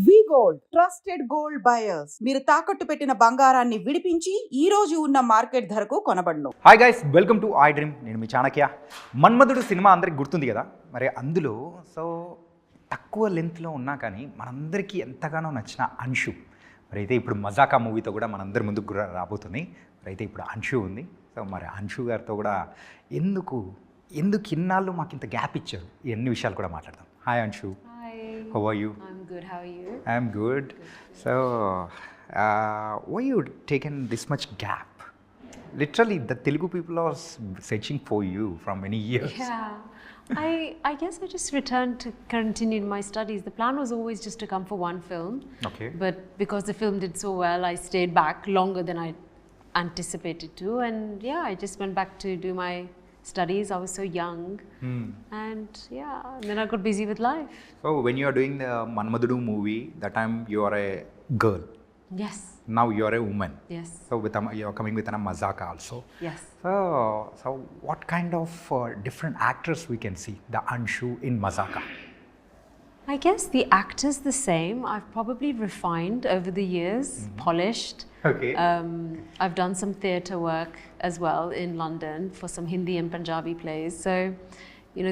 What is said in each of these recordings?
వి gold trusted gold buyers. మీరు తాకట్టు పెట్టిన బంగారాన్ని విడిపించి ఈ రోజు ఉన్న మార్కెట్ ధరకు కొనబడును. Hi guys, welcome to I Dream. నేను మీ చాణక్య. మన్మధుడు సినిమా అందరికి గుర్తుంది కదా. మరి అందులో తక్కువ లెంత్లో ఉన్నా కానీ మనందరికీ ఎంతగానో నచ్చిన అంశు మరి అయితే ఇప్పుడు మజాకా మూవీతో కూడా మనందరి ముందుకు రాబోతుంది. మరి అయితే ఇప్పుడు అంశు ఉంది. మరి అంశు గారితో కూడా ఎందుకు ఇన్నాళ్ళు మాకు ఇంత గ్యాప్ ఇచ్చారు, ఇవన్నీ విషయాలు కూడా మాట్లాడదాం. Hi Anshu. How are you? I'm good. How are you? I'm good. So, why you taken this much gap? Literally, the Telugu people are searching for you from many years. Yeah. I guess I just returned to continue my studies. The plan was always just to come for one film. Okay. But because the film did so well, I stayed back longer than I anticipated to. And yeah, I just went back to do my studies. I was so young. And then I got busy with life. So when you are doing the Manmadhudu movie, that time you are a girl. Yes. Now you are a woman. Yes. So you are coming with a Mazaka also. Yes. So what kind of different actors we can see the Anshu in Mazaka? I guess the actor's the same. I've probably refined over the years, polished. Okay. I've done some theatre work as well in London for some Hindi and Punjabi plays. So,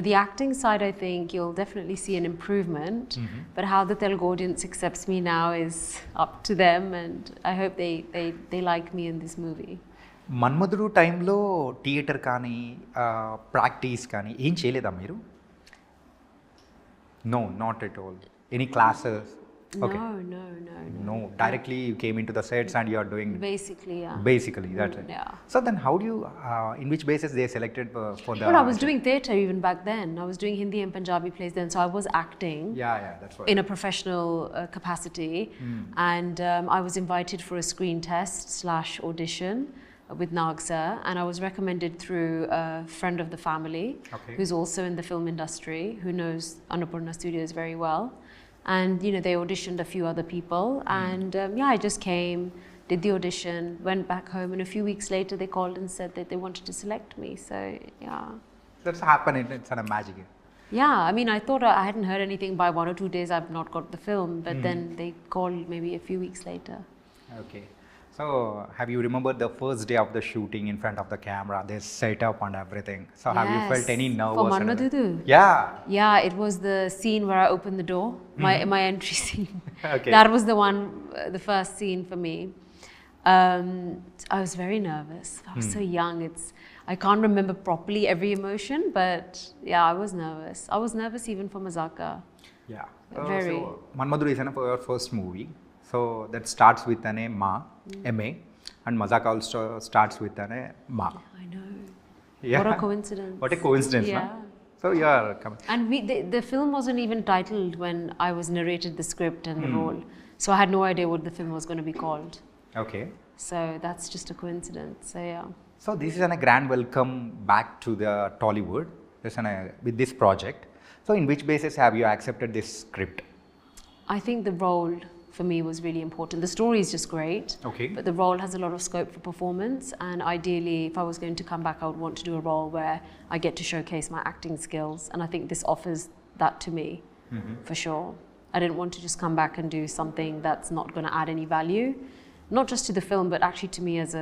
the acting side, I think you'll definitely see an improvement. But how the Telugu audience accepts me now is up to them, and I hope they like me in this movie. మన్మధుడు టైంలో theatre కానీ practice కానీ ఏం చేయలేదా మీరు? No, not at all. Any classes? Okay. No. Directly you came into the sets and you are doing. Basically, yeah. Basically, that's it. Yeah. So then, how do you? In which basis they selected for the? Well, I was doing theatre even back then. I was doing Hindi and Punjabi plays then, so I was acting. Yeah, that's right. In a professional capacity, and I was invited for a screen test / audition with Nag sir, and I was recommended through a friend of the family, who's also in the film industry, who knows Annapurna Studios very well. And they auditioned a few other people, and I just came, did the audition, went back home, and a few weeks later they called and said that they wanted to select me. So that's happened. It's a magic. Yeah, I mean, I thought I hadn't heard anything. By 1 or 2 days I've not got the film, but then they called maybe a few weeks later. Okay. So, have you remembered the first day of the shooting in front of the camera? They set up and everything. So, have you felt any nervous? For Manmadhudu? Yeah. Yeah, it was the scene where I opened the door, my entry scene. Okay. That was the one, the first scene for me. I was very nervous. I was so young. I can't remember properly every emotion, but yeah, I was nervous. I was nervous even for Mazaka. Yeah. Very. So, Manmadhudu is your first movie. So that starts with an Ma, M-A, and Mazaka also starts with an Ma. I know. Yeah. What a coincidence. What a coincidence, Yeah. no? So you are coming. And the film wasn't even titled when I was narrated the script and the role. So I had no idea what the film was going to be called. Okay. So that's just a coincidence. So yeah. So this is a grand welcome back to the Tollywood with this project. So in which basis have you accepted this script? I think the role for me was really important. The story is just great, okay, but the role has a lot of scope for performance, and ideally if I was going to come back I would want to do a role where I get to showcase my acting skills, and I think this offers that to me, for sure. I didn't want to just come back and do something that's not going to add any value, not just to the film but actually to me as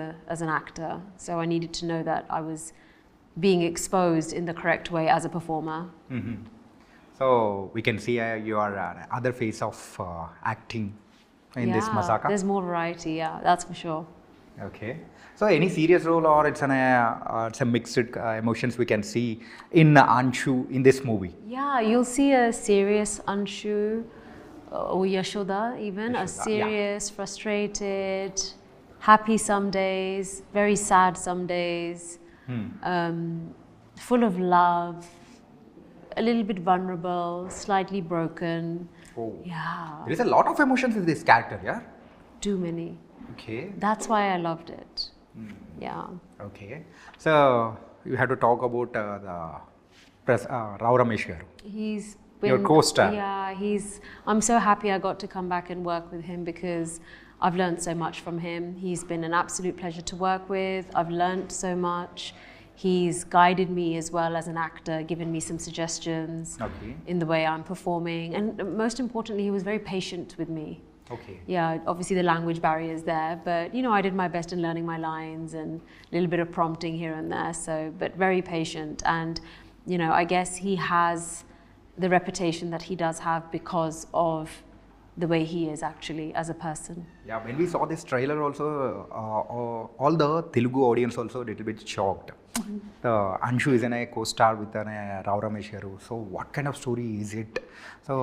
an actor. So I needed to know that I was being exposed in the correct way as a performer. So we can see your other face of acting in this Mazaka. There's more variety, that's for sure. Okay. So any serious role or it's a mixed emotions we can see in Anshu in this movie? Yeah, you'll see a serious Anshu or Yashoda even, a serious, frustrated, happy some days, very sad some days, full of love, a little bit vulnerable, slightly broken. Oh. Yeah. There is a lot of emotions in this character, yeah? Too many. Okay. That's why I loved it. Yeah. Okay. So you have to talk about Rao Ramesh garu. He's been, your co-star. Yeah, I'm so happy I got to come back and work with him because I've learned so much from him. He's been an absolute pleasure to work with. I've learned so much. He's guided me as well as an actor, given me some suggestions Okay. in the way I'm performing. And most importantly, he was very patient with me. Okay. Yeah, obviously the language barrier is there, but you know, I did my best in learning my lines and a little bit of prompting here and there. So, but very patient. And, you know, I guess he has the reputation that he does have because of the way he is actually as a person. Yeah, when we saw this trailer also, all the Telugu audience also a little bit shocked. Anshu is a co-star with Rao Ramesh garu. So what kind of story is it? So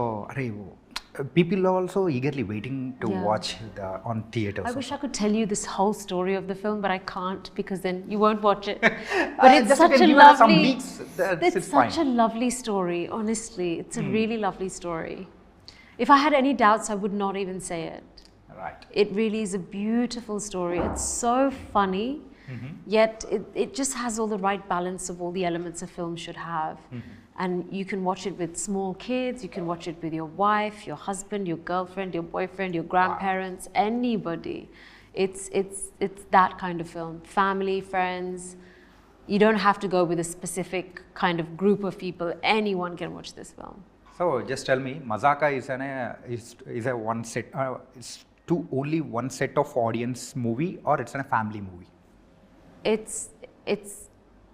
people are also eagerly waiting to watch on theaters. I wish I could tell you this whole story of the film, but I can't because then you won't watch it. But it's Just such you can a give us some lovely, leaks, it's it's such fine. a lovely story. Honestly, it's a really lovely story. If I had any doubts, I would not even say it. Right. It really is a beautiful story. It's so funny, yet it just has all the right balance of all the elements a film should have. And you can watch it with small kids, you can watch it with your wife, your husband, your girlfriend, your boyfriend, your grandparents, anybody. It's that kind of film. Family, friends. You don't have to go with a specific kind of group of people. Anyone can watch this film. So just tell me, Mazaka is a one set, it's only one set of audience movie, or it's a family movie? It's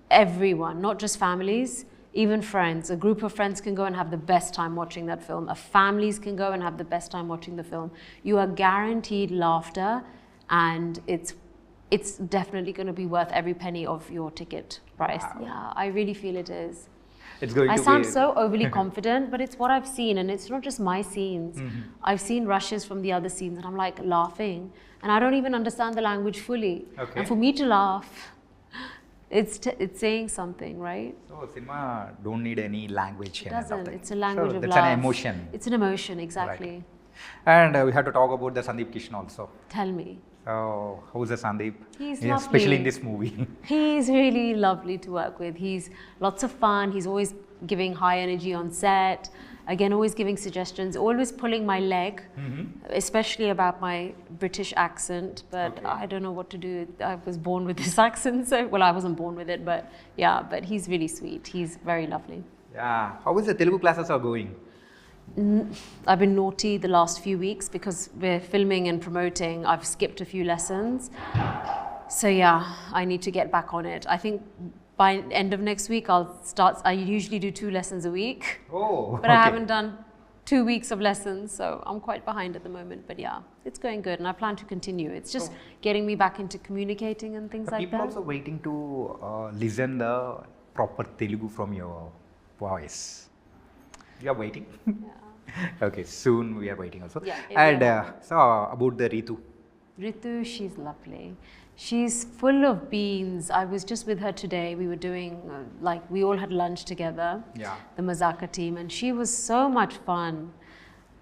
everyone, not just families, even friends. A group of friends can go and have the best time watching that film. Families can go and have the best time watching the film. You are guaranteed laughter, and it's definitely going to be worth every penny of your ticket price. Wow. Yeah, I really feel it is. It's going I to sound be so overly confident, but it's what I've seen, and it's not just my scenes. I've seen rushes from the other scenes, and I'm like laughing, and I don't even understand the language fully. Okay. And for me to laugh, it's saying something, right? So cinema don't need any language. It doesn't. It's a language of that's love. an emotion. It's an emotion, exactly. And we have to talk about the Sandeep Kishan also. Tell me. So how's the Sandeep? He's Yeah, lovely. especially in this movie. He's really lovely to work with. He's lots of fun. He's always giving high energy on set. Again, always giving suggestions, always pulling my leg, especially about my British accent. But Okay. I don't know what to do. I was born with this accent. So, well, I wasn't born with it, but yeah, but he's really sweet. He's very lovely. Yeah. How is the Telugu classes are going? I've been naughty the last few weeks because we're filming and promoting. I've skipped a few lessons. So yeah, I need to get back on it. I think by end of next week I'll start. I usually do 2 lessons a week, Oh, but I haven't done 2 weeks of lessons, so I'm quite behind at the moment. But yeah, it's going good, and I plan to continue. It's just getting me back into communicating and things The like people that. also waiting to listen the proper Telugu from your voice. You are waiting? Okay, soon we are waiting also. Yeah, And yeah. so about the Ritu. Ritu, she's lovely. She's full of beans. I was just with her today. We were doing, we all had lunch together, Yeah. the Mazaka team, and she was so much fun.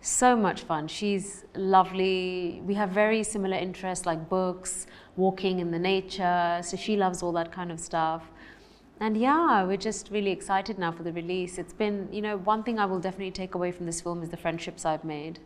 So much fun. She's lovely. We have very similar interests like books, walking in the nature. So she loves all that kind of stuff. And yeah, we're just really excited now for the release. It's been, one thing I will definitely take away from this film is the friendships I've made.